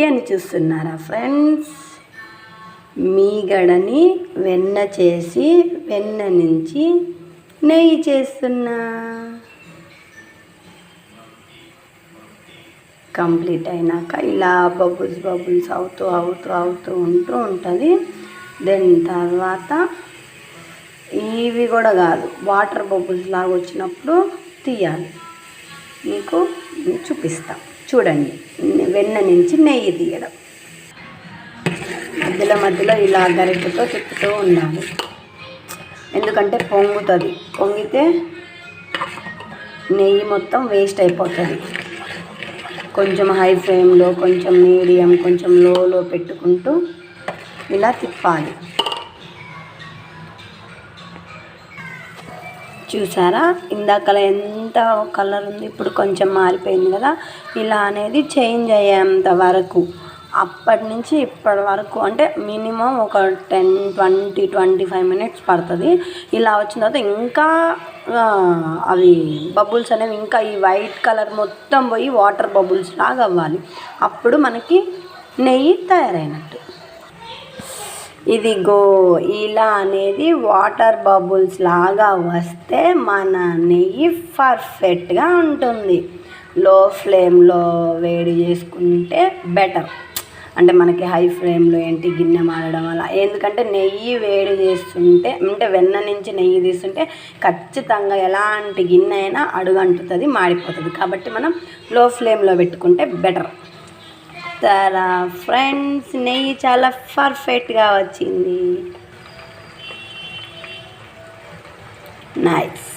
అని చూస్తున్నారా ఫ్రెండ్స్? మీగడని వెన్న చేసి వెన్న నుంచి నెయ్యి చేస్తున్నా. కంప్లీట్ అయినాక ఇలా బబుల్స్ అవుతూ ఉంటుంది. దెన్ తర్వాత ఇవి కూడా కాదు, వాటర్ బబుల్స్ లాగా వచ్చినప్పుడు తీయాలి. మీకు చూపిస్తాం చూడండి. వెన్న నుంచి నెయ్యి తీయడం, మధ్యలో ఇలా గరిటెతో తిప్పుతూ ఉండాలి. ఎందుకంటే పొంగుతుంది, పొంగితే నెయ్యి మొత్తం వేస్ట్ అయిపోతుంది. కొంచెం హై ఫ్లేమ్లో, కొంచెం మీడియం, కొంచెం లోలో పెట్టుకుంటూ ఇలా తిప్పాలి. చూసారా, ఇందాకలా ఎంత కలర్ ఉంది, ఇప్పుడు కొంచెం మారిపోయింది కదా. ఇలా అనేది చేంజ్ అయ్యేంత వరకు, అప్పటి నుంచి ఇప్పటి వరకు అంటే మినిమం ఒక 10-20-25 మినిట్స్ పడుతుంది. ఇలా వచ్చిన తర్వాత ఇంకా అవి బబుల్స్ అనేవి ఇంకా ఈ వైట్ కలర్ మొత్తం పోయి వాటర్ బబుల్స్ లాగా అవ్వాలి. అప్పుడు మనకి నెయ్యి తయారైనట్టు. ఇదిగో ఇలా అనేది వాటర్ బబుల్స్ లాగా వస్తే మన నెయ్యి పర్ఫెక్ట్గా ఉంటుంది. లో ఫ్లేమ్లో వేడి చేసుకుంటే బెటర్. అంటే మనకి హై ఫ్లేమ్లో ఏంటి గిన్నె మారడం వల్ల, ఎందుకంటే నెయ్యి వేడి చేస్తుంటే, అంటే వెన్న నుంచి నెయ్యి తీస్తుంటే ఖచ్చితంగా ఎలాంటి గిన్నె అయినా అడుగంటుతుంది, మాడిపోతుంది. కాబట్టి మనం లో ఫ్లేమ్లో పెట్టుకుంటే బెటర్. తరా ఫ్రెండ్స్, నెయ్యి చాలా పర్ఫెక్ట్గా వచ్చింది. నైస్.